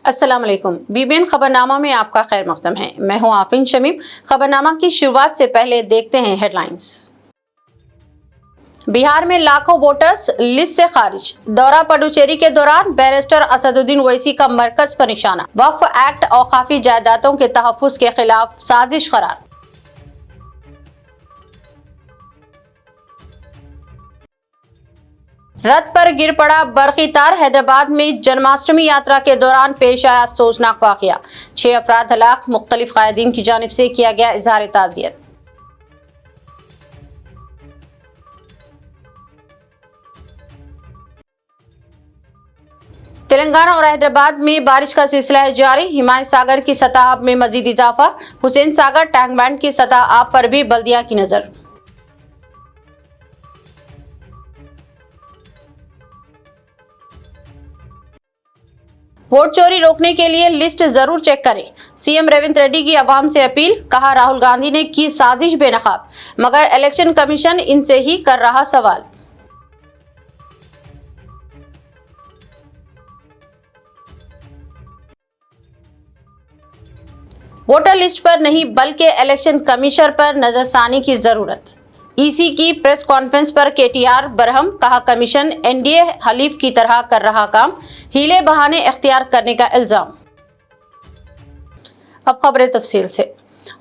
السلام علیکم BBN خبرنامہ میں آپ کا خیر مقدم ہے۔ میں ہوں آفرین شمیم۔ خبرنامہ کی شروعات سے پہلے دیکھتے ہیں ہیڈ لائنز۔ بہار میں لاکھوں ووٹرز لسٹ سے خارج۔ دورہ پڈوچیری کے دوران بیرسٹر اسد الدین اویسی کا مرکز پر نشانہ۔ وقف ایکٹ اوقافی جائیدادوں کے تحفظ کے خلاف سازش قرار۔ رتھ پر گر پڑا برقی تار۔ حیدرآباد میں جنماشٹمی یاترا کے دوران پیش آیا افسوسناک واقعہ۔ 6 افراد ہلاک۔ مختلف قائدین کی جانب سے کیا گیا اظہار تعزیت۔ تلنگانہ اور حیدرآباد میں بارش کا سلسلہ ہے جاری۔ ہمایت ساگر کی سطح آب میں مزید اضافہ۔ حسین ساگر ٹینک بینڈ کی سطح آب پر بھی بلدیہ کی نظر۔ ووٹ چوری روکنے کے لیے لسٹ ضرور چیک کریں۔ CM ریونت ریڈی کی عوام سے اپیل۔ کہا راہل گاندھی نے کی سازش بے نقاب، مگر الیکشن کمیشن ان سے ہی کر رہا سوال۔ ووٹر لسٹ پر نہیں بلکہ الیکشن کمیشن پر نظر ثانی کی ضرورت۔ EC کی پریس کانفرنس پر KTR برہم۔ کہا کمیشن NDA حلیف کی طرح کر رہا کام، ہیلے بہانے اختیار کرنے کا الزام۔ اب خبریں تفصیل سے۔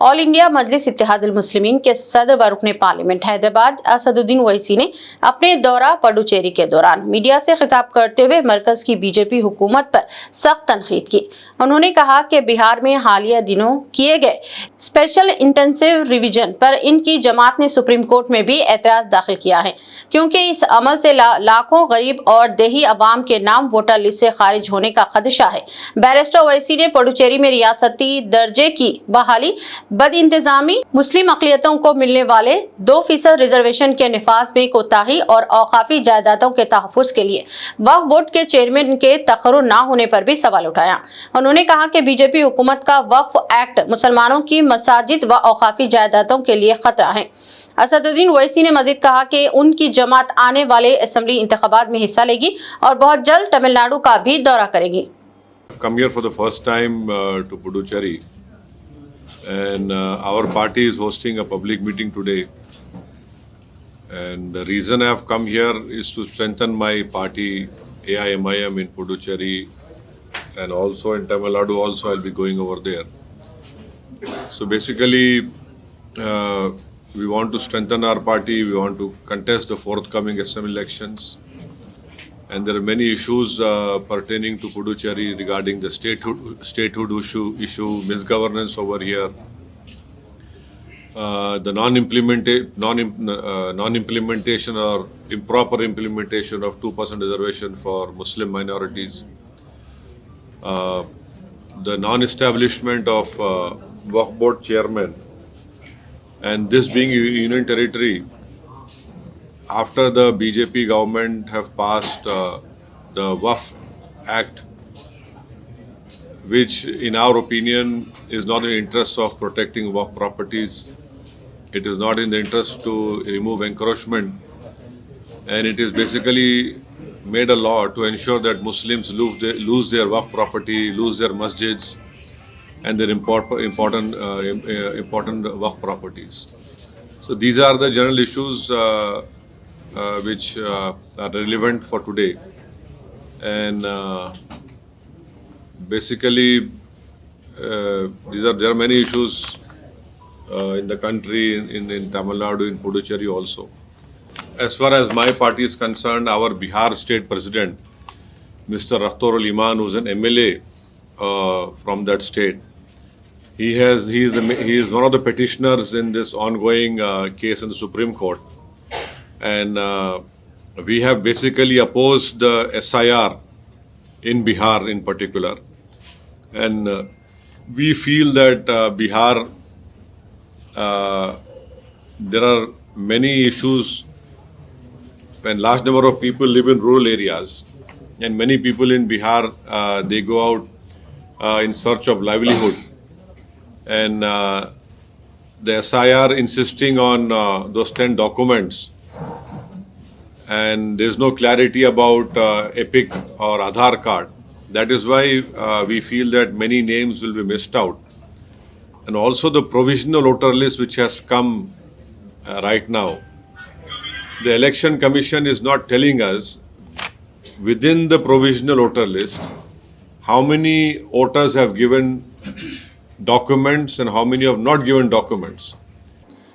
آل انڈیا مجلس اتحاد المسلمین کے صدر و رکن پارلیمنٹ حیدرآباد اسد الدین اویسی نے اپنے دورہ پڈوچیری کے دوران میڈیا سے خطاب کرتے ہوئے مرکز کی BJP حکومت پر سخت تنقید کی۔ انہوں نے کہا کہ بہار میں حالیہ دنوں کیے گئے اسپیشل انٹینسو ریویژن پر ان کی جماعت نے سپریم کورٹ میں بھی اعتراض داخل کیا ہے، کیونکہ اس عمل سے لاکھوں غریب اور دیہی عوام کے نام ووٹر لسٹ سے خارج ہونے کا خدشہ ہے۔ بیرسٹر اویسی نے پڈوچیری میں ریاستی درجے کی بحالی، بد انتظامی، مسلم اقلیتوں کو ملنے والے 2% ریزرویشن کے نفاذ میں کوتاہی اور اوقافی جائیدادوں کے تحفظ کے لیے وقف بورڈ کے چیئرمین کے تقرر نہ ہونے پر بھی سوال اٹھایا۔ انہوں نے کہا کہ BJP حکومت کا وقف ایکٹ مسلمانوں کی مساجد و اوقافی جائیدادوں کے لیے خطرہ ہے۔ اسد الدین اویسی نے مزید کہا کہ ان کی جماعت آنے والے اسمبلی انتخابات میں حصہ لے گی اور بہت جلد تمل ناڈو کا بھی دورہ کرے گی۔ Come here for the first time to Puducherry, and our party is hosting a public meeting today. And the reason I have come here is to strengthen my party AIMIM in Puducherry, and also in Tamil Nadu also I'll be going over there. So basically we want to strengthen our party, we want to contest the forthcoming assembly elections, and there are many issues pertaining to Puducherry regarding the statehood issue, misgovernance over here, the non-implementation or improper implementation of 2% reservation for Muslim minorities, the non-establishment of Waqf Board chairman, and this being a union territory. After the BJP government have passed the Waqf Act, which in our opinion is not in the interest of protecting Waqf properties, it is not in the interest to remove encroachment, and it is basically made a law to ensure that Muslims lose their Waqf property, lose their masjids and their important Waqf properties. So these are the general issues which are relevant for today, and basically there are many issues in the country, in Tamil Nadu, in Puducherry also. As far as my party is concerned, our Bihar state president, Mr. Rakhtorul Iman, who is an MLA from that state, he is one of the petitioners in this ongoing case in the Supreme Court. And we have basically opposed the SIR in Bihar in particular. And we feel that Bihar, there are many issues, and large number of people live in rural areas. And many people in Bihar, they go out in search of livelihood. And the SIR insisting on those 10 documents, and there's no clarity about EPIC or Aadhaar card. That is why we feel that many names will be missed out. And also the provisional voter list which has come right now. The Election Commission is not telling us within the provisional voter list how many voters have given documents and how many have not given documents.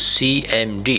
CMD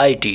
IT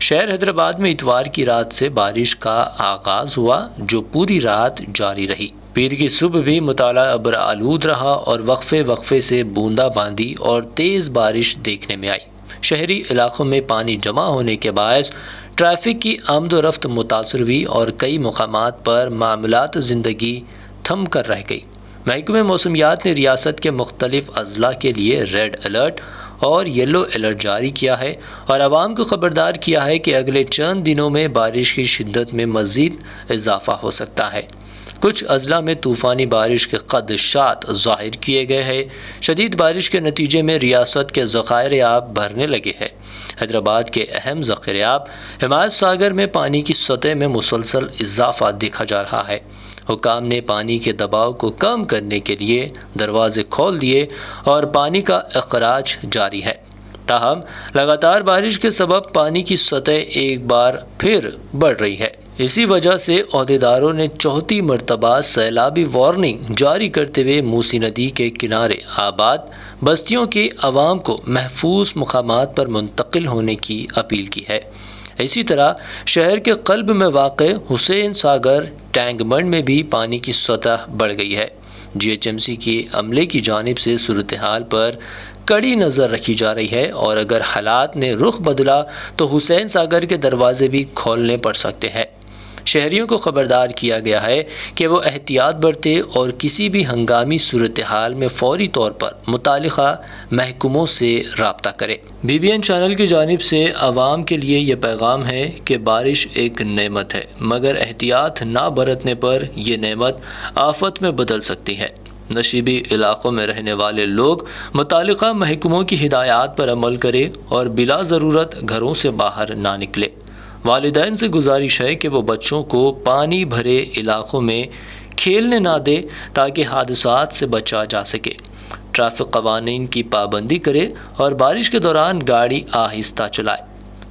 شہر حیدرآباد میں اتوار کی رات سے بارش کا آغاز ہوا جو پوری رات جاری رہی۔ پیر کی صبح بھی مطالعہ ابر آلود رہا اور وقفے سے بوندا باندی اور تیز بارش دیکھنے میں آئی۔ شہری علاقوں میں پانی جمع ہونے کے باعث ٹریفک کی آمد و رفت متاثر ہوئی اور کئی مقامات پر معاملات زندگی تھم کر رہ گئی۔ محکمہ موسمیات نے ریاست کے مختلف اضلاع کے لیے ریڈ الرٹ اور یلو الرٹ جاری کیا ہے اور عوام کو خبردار کیا ہے کہ اگلے چند دنوں میں بارش کی شدت میں مزید اضافہ ہو سکتا ہے۔ کچھ اضلاع میں طوفانی بارش کے خدشات ظاہر کیے گئے ہیں۔ شدید بارش کے نتیجے میں ریاست کے ذخائر آب بھرنے لگے ہیں۔ حیدرآباد کے اہم ذخیرہ آب حمایت ساگر میں پانی کی سطح میں مسلسل اضافہ دیکھا جا رہا ہے۔ حکام نے پانی کے دباؤ کو کم کرنے کے لیے دروازے کھول دیے اور پانی کا اخراج جاری ہے۔ تاہم لگاتار بارش کے سبب پانی کی سطح ایک بار پھر بڑھ رہی ہے۔ اسی وجہ سے عہدیداروں نے چوتھی مرتبہ سیلابی وارننگ جاری کرتے ہوئے موسی ندی کے کنارے آباد بستیوں کے عوام کو محفوظ مقامات پر منتقل ہونے کی اپیل کی ہے۔ اسی طرح شہر کے قلب میں واقع حسین ساگر ٹینک بند میں بھی پانی کی سطح بڑھ گئی ہے۔ GHMC کے عملے کی جانب سے صورتحال پر کڑی نظر رکھی جا رہی ہے اور اگر حالات نے رخ بدلا تو حسین ساگر کے دروازے بھی کھولنے پڑ سکتے ہیں۔ شہریوں کو خبردار کیا گیا ہے کہ وہ احتیاط برتے اور کسی بھی ہنگامی صورتحال میں فوری طور پر متعلقہ محکموں سے رابطہ کرے۔ BBN چینل کی جانب سے عوام کے لیے یہ پیغام ہے کہ بارش ایک نعمت ہے مگر احتیاط نہ برتنے پر یہ نعمت آفت میں بدل سکتی ہے۔ نشیبی علاقوں میں رہنے والے لوگ متعلقہ محکموں کی ہدایات پر عمل کریں اور بلا ضرورت گھروں سے باہر نہ نکلے۔ والدین سے گزارش ہے کہ وہ بچوں کو پانی بھرے علاقوں میں کھیلنے نہ دے تاکہ حادثات سے بچا جا سکے۔ ٹریفک قوانین کی پابندی کرے اور بارش کے دوران گاڑی آہستہ چلائے۔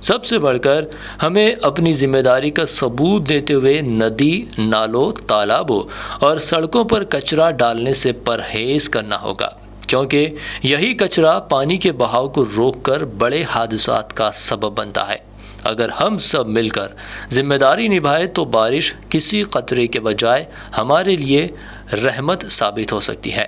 سب سے بڑھ کر ہمیں اپنی ذمہ داری کا ثبوت دیتے ہوئے ندی، نالوں، تالابوں اور سڑکوں پر کچرا ڈالنے سے پرہیز کرنا ہوگا، کیونکہ یہی کچرا پانی کے بہاؤ کو روک کر بڑے حادثات کا سبب بنتا ہے۔ اگر ہم سب مل کر ذمہ داری نبھائے تو بارش کسی قطرے کے بجائے ہمارے لیے رحمت ثابت ہو سکتی ہے۔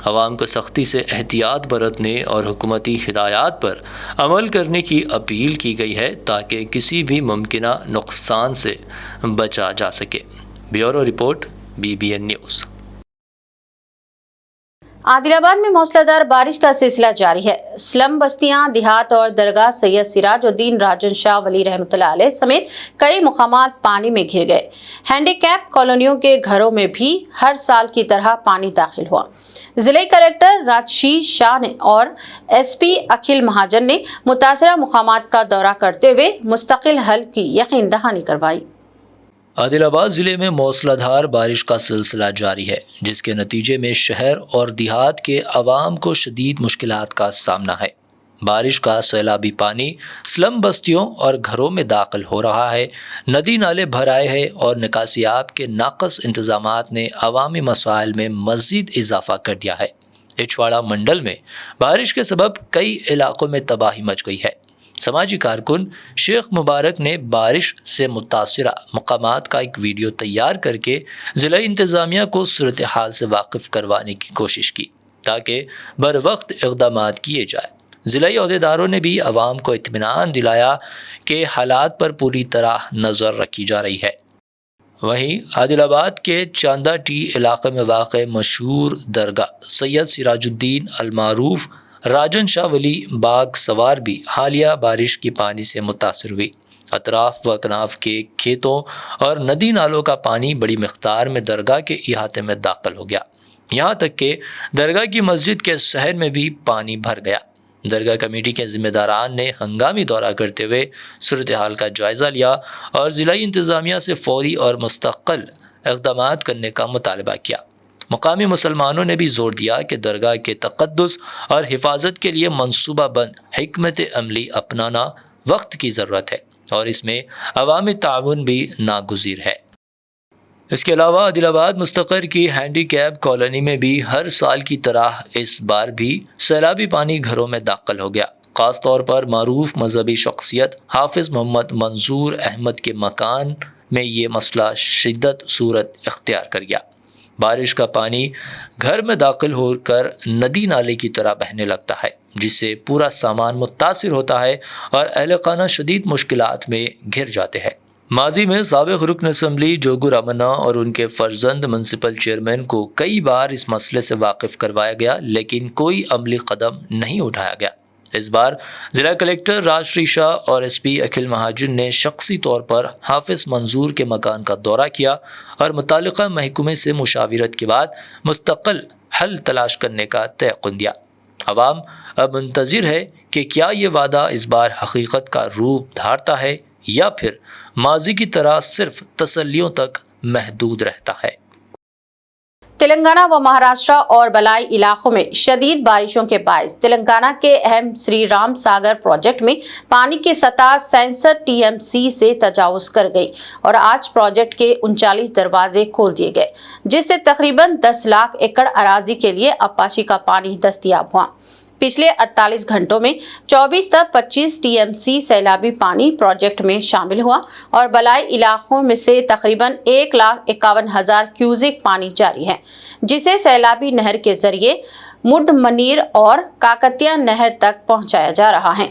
عوام کو سختی سے احتیاط برتنے اور حکومتی ہدایات پر عمل کرنے کی اپیل کی گئی ہے تاکہ کسی بھی ممکنہ نقصان سے بچا جا سکے۔ Bureau report BBN news. Adilabad میں موسلا دھار بارش کا سلسلہ جاری ہے۔ سلم بستیاں، دیہات اور درگاہ سید سراج الدین راجن شاہ ولی رحمۃ اللہ علیہ سمیت کئی مقامات پانی میں گھر گئے۔ ہینڈی کیپ کالونیوں کے گھروں میں بھی ہر سال کی طرح پانی داخل ہوا۔ ضلع کلکٹر راجشیش شاہ نے اور SP اکھل مہاجن نے متاثرہ مقامات کا دورہ کرتے ہوئے مستقل حل کی یقین دہانی کروائی۔ عادل آباد ضلع میں موسلا دھار بارش کا سلسلہ جاری ہے، جس کے نتیجے میں شہر اور دیہات کے عوام کو شدید مشکلات کا سامنا ہے۔ بارش کا سیلابی پانی سلم بستیوں اور گھروں میں داخل ہو رہا ہے، ندی نالے بھر آئے ہیں اور نکاسی آب کے ناقص انتظامات نے عوامی مسائل میں مزید اضافہ کر دیا ہے۔ اچھواڑا منڈل میں بارش کے سبب کئی علاقوں میں تباہی مچ گئی ہے۔ سماجی کارکن شیخ مبارک نے بارش سے متاثرہ مقامات کا ایک ویڈیو تیار کر کے ضلع انتظامیہ کو صورتحال سے واقف کروانے کی کوشش کی تاکہ بروقت اقدامات کیے جائیں۔ ضلعی عہدیداروں نے بھی عوام کو اطمینان دلایا کہ حالات پر پوری طرح نظر رکھی جا رہی ہے۔ وہیں عادل آباد کے چاندہ ٹی علاقے میں واقع مشہور درگاہ سید سراج الدین المعروف راجن شاہ ولی باغ سوار بھی حالیہ بارش کی پانی سے متاثر ہوئی۔ اطراف و اکناف کے کھیتوں اور ندی نالوں کا پانی بڑی مقدار میں درگاہ کے احاطے میں داخل ہو گیا، یہاں تک کہ درگاہ کی مسجد کے صحن میں بھی پانی بھر گیا۔ درگاہ کمیٹی کے ذمہ داران نے ہنگامی دورہ کرتے ہوئے صورتحال کا جائزہ لیا اور ضلعی انتظامیہ سے فوری اور مستقل اقدامات کرنے کا مطالبہ کیا۔ مقامی مسلمانوں نے بھی زور دیا کہ درگاہ کے تقدس اور حفاظت کے لیے منصوبہ بند حکمت عملی اپنانا وقت کی ضرورت ہے اور اس میں عوامی تعاون بھی ناگزیر ہے۔ اس کے علاوہ عادل آباد مستقر کی ہینڈی کیپ کالونی میں بھی ہر سال کی طرح اس بار بھی سیلابی پانی گھروں میں داخل ہو گیا۔ خاص طور پر معروف مذہبی شخصیت حافظ محمد منظور احمد کے مکان میں یہ مسئلہ شدت صورت اختیار کر گیا۔ بارش کا پانی گھر میں داخل ہو کر ندی نالے کی طرح بہنے لگتا ہے، جس سے پورا سامان متاثر ہوتا ہے اور اہل خانہ شدید مشکلات میں گھر جاتے ہیں۔ ماضی میں سابق رکن اسمبلی جوگو رامنا اور ان کے فرزند میونسپل چیئرمین کو کئی بار اس مسئلے سے واقف کروایا گیا، لیکن کوئی عملی قدم نہیں اٹھایا گیا۔ اس بار ضلع کلکٹر راج شری شاہ اور ایس پی اکھل مہاجن نے شخصی طور پر حافظ منظور کے مکان کا دورہ کیا اور متعلقہ محکمے سے مشاورت کے بعد مستقل حل تلاش کرنے کا تیقن دیا۔ عوام اب منتظر ہے کہ کیا یہ وعدہ اس بار حقیقت کا روپ دھارتا ہے یا پھر ماضی کی طرح صرف تسلیوں تک محدود رہتا ہے۔ تلنگانہ و مہاراشٹر اور بالائی علاقوں میں شدید بارشوں کے باعث تلنگانہ کے اہم سری رام ساگر پروجیکٹ میں پانی کی سطح 67 TMC سے تجاوز کر گئی اور آج پروجیکٹ کے 39 دروازے کھول دیے گئے، جس سے تقریباً 10 لاکھ ایکڑ اراضی کے لیے آبپاشی کا پانی دستیاب ہوا۔ پچھلے 48 گھنٹوں میں 24 تا 25 TMC سیلابی پانی پروجیکٹ میں شامل ہوا اور بالائی علاقوں میں سے تقریباً 1,51,000 کیوزک پانی جاری ہے، جسے سیلابی نہر کے ذریعے مڈ منیر اور کاکتیہ نہر تک پہنچایا جا رہا ہے۔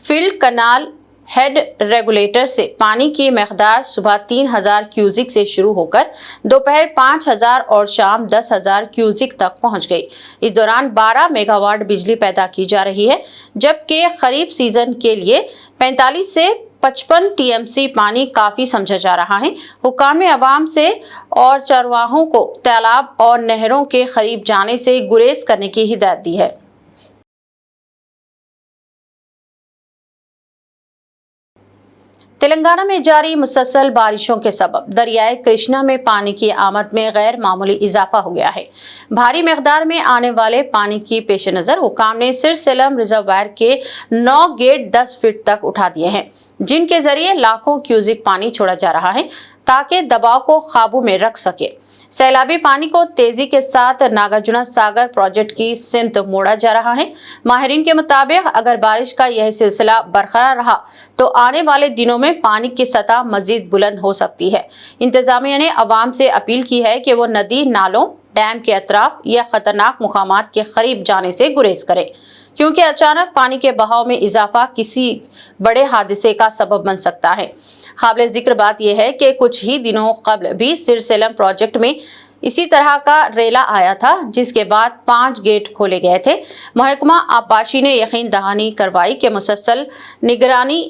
فیلڈ کنال ہیڈ ریگولیٹر سے پانی کی مقدار صبح 3,000 کیوزک سے شروع ہو کر دوپہر 5,000 اور شام 10,000 کیوزک تک پہنچ گئی۔ اس دوران 12 میگا واٹ بجلی پیدا کی جا رہی ہے، جبکہ خریف سیزن کے لیے 45 سے 55 TMC پانی کافی سمجھا جا رہا ہے۔ حکام نے عوام سے اور چرواہوں کو تالاب اور نہروں کے قریب جانے سے گریز کرنے کی ہدایت دی ہے۔ تلنگانہ میں جاری مسلسل بارشوں کے سبب دریائے کرشنا میں پانی کی آمد میں غیر معمولی اضافہ ہو گیا ہے۔ بھاری مقدار میں آنے والے پانی کی پیش نظر حکام نے سر سیلم ریزروائر کے 9 گیٹ 10 فٹ تک اٹھا دیے ہیں، جن کے ذریعے لاکھوں کیوزک پانی چھوڑا جا رہا ہے تاکہ دباؤ کو قابو میں رکھ سکے۔ سیلابی پانی کو تیزی کے ساتھ ناگرجنا ساگر پروجیکٹ کی سمت موڑا جا رہا ہے۔ ماہرین کے مطابق اگر بارش کا یہ سلسلہ برقرار رہا تو آنے والے دنوں میں پانی کی سطح مزید بلند ہو سکتی ہے۔ انتظامیہ نے عوام سے اپیل کی ہے کہ وہ ندی نالوں، ڈیم کے اطراف یا خطرناک مقامات کے قریب جانے سے گریز کریں، کیونکہ اچانک پانی کے بہاؤ میں اضافہ کسی بڑے حادثے کا سبب بن سکتا ہے۔ قابل ذکر بات یہ ہے کہ کچھ ہی دنوں قبل بھی سر سیلم پروجیکٹ میں اسی طرح کا ریلا آیا تھا، جس کے بعد 5 گیٹ کھولے گئے تھے۔ محکمہ آبپاشی نے یقین دہانی کروائی کہ مسلسل نگرانی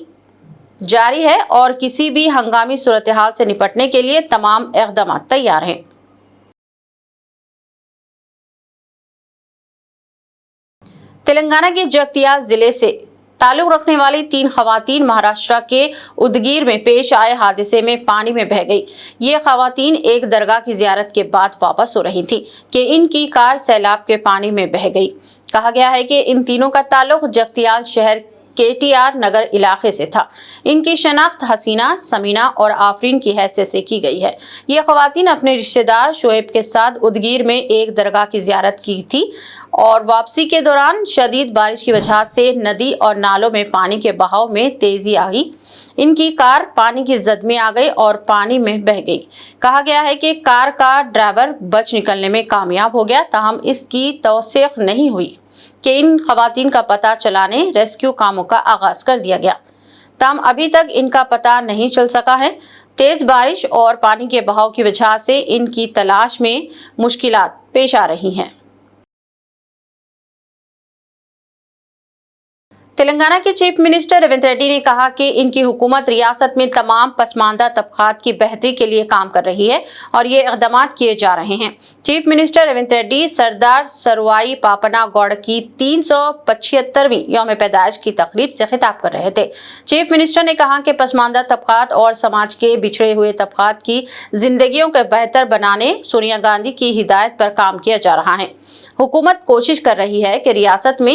جاری ہے اور کسی بھی ہنگامی صورتحال سے نپٹنے کے لیے تمام اقدامات تیار ہیں۔ تلنگانہ کے جگتیال ضلع سے تعلق رکھنے والی 3 خواتین مہاراشٹر کے ادگیر میں پیش آئے حادثے میں پانی میں بہہ گئی۔ یہ خواتین ایک درگاہ کی زیارت کے بعد واپس ہو رہی تھیں کہ ان کی کار سیلاب کے پانی میں بہہ گئی۔ کہا گیا ہے کہ ان تینوں کا تعلق جگتیال شہر KTR نگر علاقے سے تھا۔ ان کی شناخت حسینہ، سمینہ اور آفرین کی حیثیت سے کی گئی ہے۔ یہ خواتین اپنے رشتہ دار شعیب کے ساتھ ادگیر میں ایک درگاہ کی زیارت کی تھی اور واپسی کے دوران شدید بارش کی وجہ سے ندی اور نالوں میں پانی کے بہاؤ میں تیزی آئی۔ ان کی کار پانی کی زد میں آ گئی اور پانی میں بہہ گئی۔ کہا گیا ہے کہ کار کا ڈرائیور بچ نکلنے میں کامیاب ہو گیا، تاہم اس کی توثیق نہیں ہوئی کہ ان خواتین کا پتہ چلانے ریسکیو کاموں کا آغاز کر دیا گیا، تاہم ابھی تک ان کا پتہ نہیں چل سکا ہے۔ تیز بارش اور پانی کے بہاؤ کی وجہ سے ان کی تلاش میں مشکلات پیش آ رہی ہیں۔ تلنگانہ کے چیف منسٹر ریونت ریڈی نے کہا کہ ان کی حکومت ریاست میں تمام پسماندہ طبقات کی بہتری کے لیے کام کر رہی ہے اور یہ اقدامات کیے جا رہے ہیں۔ چیف منسٹر ریونت ریڈی سردار سروائی پاپنا گوڑ کی 375ویں یوم پیدائش کی تقریب سے خطاب کر رہے تھے۔ چیف منسٹر نے کہا کہ پسماندہ طبقات اور سماج کے بچھڑے ہوئے طبقات کی زندگیوں کو بہتر بنانے سونیا گاندھی کی ہدایت پر کام کیا جا رہا ہے۔ حکومت کوشش کر رہی ہے کہ ریاست میں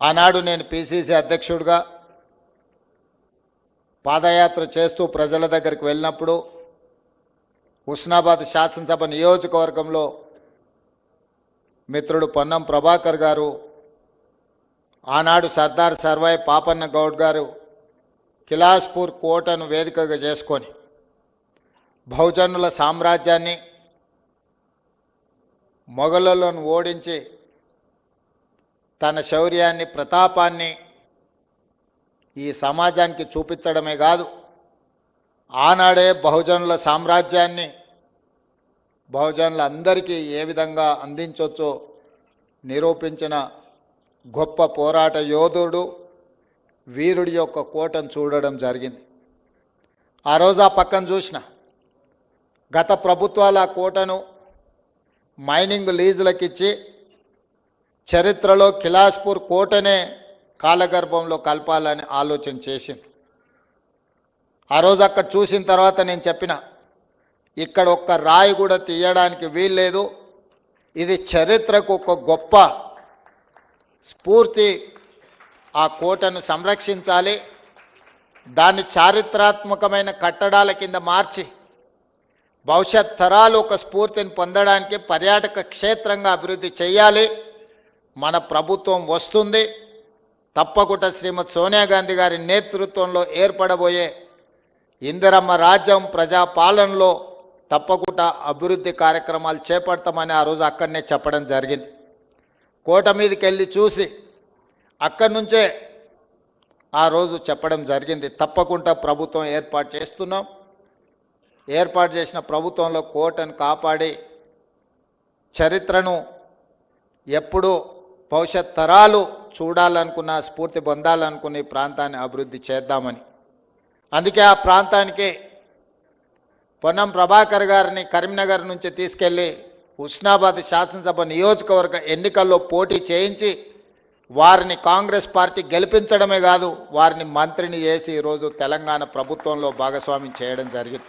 ఆనాడు నేను పిసిసి అధ్యక్షుడిగా పాదయాత్ర చేస్తూ ప్రజల దగ్గరికి వెళ్ళినప్పుడు హుస్నాబాద్ శాసనసభ నియోజకవర్గంలో మిత్రుడు పొన్నం ప్రభాకర్ గారు, ఆనాడు సర్దార్ సర్వాయి పాపన్న గౌడ్ గారు కిలాస్పూర్ కోటను వేదికగా చేసుకొని బహుజనుల సామ్రాజ్యాన్ని, మొఘలులను ఓడించి తన శౌర్యాన్ని, ప్రతాపాన్ని ఈ సమాజానికి చూపించడమే కాదు, ఆనాడే బహుజనుల సామ్రాజ్యాన్ని బహుజనులందరికీ ఏ విధంగా అందించవచ్చో నిరూపించిన గొప్ప పోరాట యోధుడు, వీరుడి యొక్క కోటను చూడడం జరిగింది. ఆ రోజు ఆ పక్కన చూసిన గత ప్రభుత్వాల ఆ కోటను మైనింగ్ లీజులకిచ్చి చరిత్రలో కిలాస్పూర్ కోటనే కాలగర్భంలో కలపాలని ఆలోచన చేసింది. ఆ రోజు అక్కడ చూసిన తర్వాత నేను చెప్పిన, ఇక్కడ ఒక్క రాయి కూడా తీయడానికి వీల్లేదు, ఇది చరిత్రకు ఒక గొప్ప స్ఫూర్తి, ఆ కోటను సంరక్షించాలి, దాన్ని చారిత్రాత్మకమైన కట్టడాల కింద మార్చి భవిష్యత్ తరాలు ఒక స్ఫూర్తిని పొందడానికి పర్యాటక క్షేత్రంగా అభివృద్ధి చేయాలి. మన ప్రభుత్వం వస్తుంది, తప్పకుండా శ్రీమతి సోనియా గాంధీ గారి నేతృత్వంలో ఏర్పడబోయే ఇందిరమ్మ రాజ్యం ప్రజాపాలనలో తప్పకుండా అభివృద్ధి కార్యక్రమాలు చేపడతామని ఆ రోజు అక్కడనే చెప్పడం జరిగింది. కోట మీదకి వెళ్ళి చూసి అక్కడి నుంచే ఆ రోజు చెప్పడం జరిగింది, తప్పకుండా ప్రభుత్వం ఏర్పాటు చేస్తున్నాం, ఏర్పాటు చేసిన ప్రభుత్వంలో కోటను కాపాడి చరిత్రను ఎప్పుడూ భవిష్యత్ తరాలు చూడాలనుకున్న, స్ఫూర్తి పొందాలనుకున్న ఈ ప్రాంతాన్ని అభివృద్ధి చేద్దామని. అందుకే ఆ ప్రాంతానికి పొన్నం ప్రభాకర్ గారిని కరీంనగర్ నుంచి తీసుకెళ్ళి హుస్నాబాద్ శాసనసభ నియోజకవర్గ ఎన్నికల్లో పోటీ చేయించి వారిని కాంగ్రెస్ పార్టీ గెలిపించడమే కాదు, వారిని మంత్రిని చేసి ఈరోజు తెలంగాణ ప్రభుత్వంలో భాగస్వామ్యం చేయడం జరిగింది.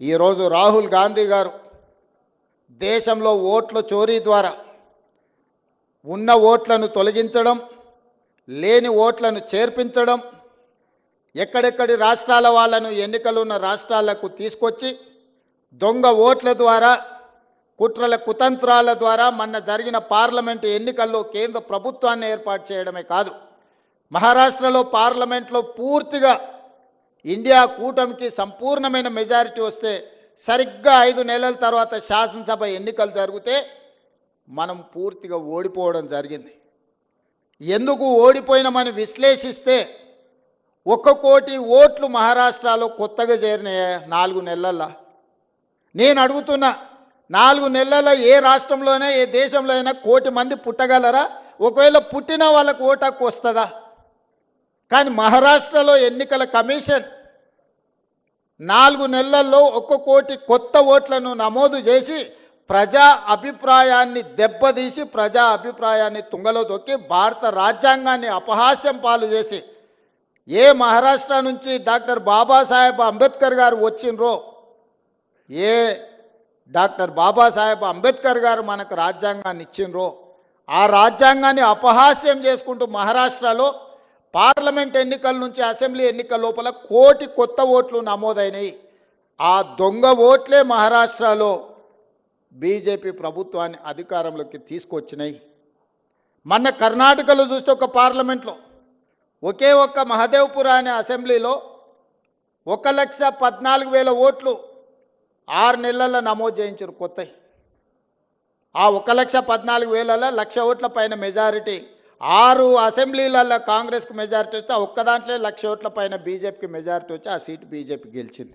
ఈ రోజు రాహుల్ గాంధీ గారు దేశంలో ఓట్ల చోరీ ద్వారా ఉన్న ఓట్లను తొలగించడం, లేని ఓట్లను చేర్పించడం, ఎక్కడెక్కడి రాష్ట్రాల వాళ్ళను ఎన్నికలు ఉన్న రాష్ట్రాలకు తీసుకొచ్చి దొంగ ఓట్ల ద్వారా, కుట్రల కుతంత్రాల ద్వారా మొన్న జరిగిన పార్లమెంటు ఎన్నికల్లో కేంద్ర ప్రభుత్వాన్ని ఏర్పాటు చేయడమే కాదు, మహారాష్ట్రలో పార్లమెంట్లో పూర్తిగా ఇండియా కూటమికి సంపూర్ణమైన మెజారిటీ వస్తే సరిగ్గా 5 నెలల తర్వాత శాసనసభ ఎన్నికలు జరిగితే మనం పూర్తిగా ఓడిపోవడం జరిగింది. ఎందుకు ఓడిపోయినామని విశ్లేషిస్తే 1 కోటి ఓట్లు మహారాష్ట్రలో కొత్తగా చేరినాయి 4 నెలల్లో. నేను అడుగుతున్నా, 4 నెలల్లో ఏ రాష్ట్రంలోనే ఏ దేశంలో అయినా 1 కోటి మంది పుట్టగలరా? ఒకవేళ పుట్టిన వాళ్ళకు ఓటు హక్కు వస్తుందా? కానీ మహారాష్ట్రలో ఎన్నికల కమిషన్ 4 నెలల్లో 1 కోటి కొత్త ఓట్లను నమోదు చేసి ప్రజా అభిప్రాయాన్ని దెబ్బతీసి ప్రజా అభిప్రాయాన్ని తుంగలో తొక్కి భారత రాజ్యాంగాన్ని అపహాస్యం పాలు చేసి ఏ మహారాష్ట్ర నుంచి డాక్టర్ బాబాసాహెబ్ అంబేద్కర్ గారు వచ్చిండ్రో, ఏ డాక్టర్ బాబాసాహెబ్ అంబేద్కర్ గారు మనకు రాజ్యాంగాన్ని ఇచ్చిండ్రో ఆ రాజ్యాంగాన్ని అపహాస్యం చేసుకుంటూ మహారాష్ట్రలో పార్లమెంట్ ఎన్నికల నుంచి అసెంబ్లీ ఎన్నికల లోపల 1 కోటి కొత్త ఓట్లు నమోదైనాయి. ఆ దొంగ ఓట్లే మహారాష్ట్రలో బీజేపీ ప్రభుత్వాన్ని అధికారంలోకి తీసుకొచ్చినాయి. మొన్న కర్ణాటకలో చూస్తే ఒక పార్లమెంట్లో ఒకే ఒక్క మహదేవ్పుర అనే అసెంబ్లీలో 1,14,000 ఓట్లు 6 నెలల్లో నమోదు చేయించారు కొత్తవి. ఆ 1,14,000లలో 1,00,000 ఓట్ల పైన మెజారిటీ, 6 అసెంబ్లీలలో కాంగ్రెస్కు మెజారిటీ వస్తే ఒక్క దాంట్లో 1,00,000 ఓట్ల పైన బీజేపీకి మెజారిటీ వచ్చి ఆ సీటు బీజేపీ గెలిచింది.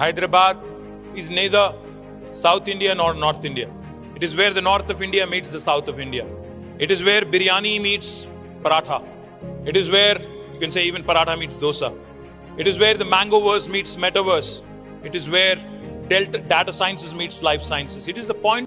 Hyderabad is neither South India nor North India. It is where the north of India meets the south of India. It is where biryani meets paratha. It is where you can say even paratha meets dosa. It is where the mangoverse meets metaverse. It is where data sciences meets life sciences. It is the point.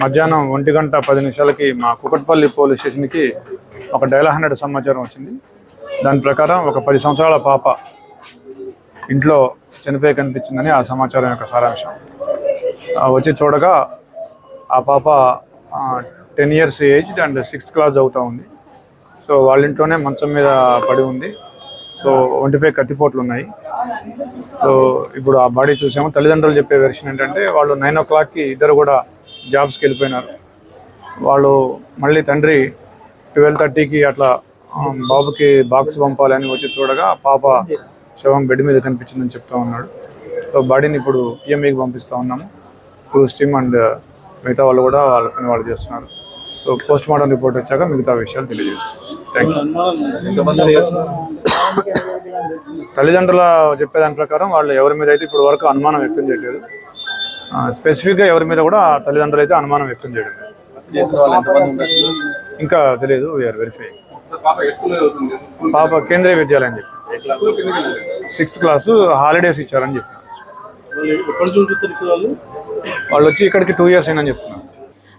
మధ్యాహ్నం 1:10 మా Kukatpally police స్టేషన్కి ఒక dial 100 సమాచారం వచ్చింది. దాని ప్రకారం ఒక 10 సంవత్సరాల పాప ఇంట్లో చనిపోయి కనిపించిందని ఆ సమాచారం యొక్క సారాంశం. వచ్చి చూడగా ఆ పాప 10 years aged and 6th class చదువుతూ ఉంది. సో వాళ్ళ ఇంట్లోనే మంచం మీద పడి ఉంది. సో ఒంటిపై కత్తిపోట్లు ఉన్నాయి. సో ఇప్పుడు ఆ బాడీ చూసాము. తల్లిదండ్రులు చెప్పే వెర్షన్ ఏంటంటే వాళ్ళు 9 o'clockకి ఇద్దరు కూడా జాబ్స్కి వెళ్ళిపోయినారు. వాళ్ళు మళ్ళీ తండ్రి 12:30కి అట్లా బాబుకి బాక్స్ పంపాలని వచ్చి చూడగా పాప శవం బెడ్ మీద కనిపించిందని చెప్తా ఉన్నాడు. సో బాడీని ఇప్పుడు పిఎంఈకి పంపిస్తూ ఉన్నాము. క్రూజ్ టీమ్ అండ్ మిగతా వాళ్ళు కూడా వాళ్ళ పని వాళ్ళు చేస్తున్నారు. సో పోస్ట్ మార్టం రిపోర్ట్ వచ్చాక మిగతా విషయాలు తెలియజేస్తాం. Thank you. తల్లిదండ్రుల చెప్పేదాని ప్రకారం వాళ్ళు ఎవరి మీద అయితే ఇప్పుడు వరకు అనుమానం వ్యక్తం చేయలేదు. స్పెసిఫిక్గా ఎవరి మీద కూడా తల్లిదండ్రులు అయితే అనుమానం వ్యక్తం చేయడం ఇంకా తెలియదు. We are verifying. పాప కేంద్రీయ విద్యాలయం చెప్పి 6th క్లాసు హాలిడేస్ ఇచ్చారని చెప్పారు. వాళ్ళు వచ్చి ఇక్కడికి 2 years అయిందని చెప్తున్నారు.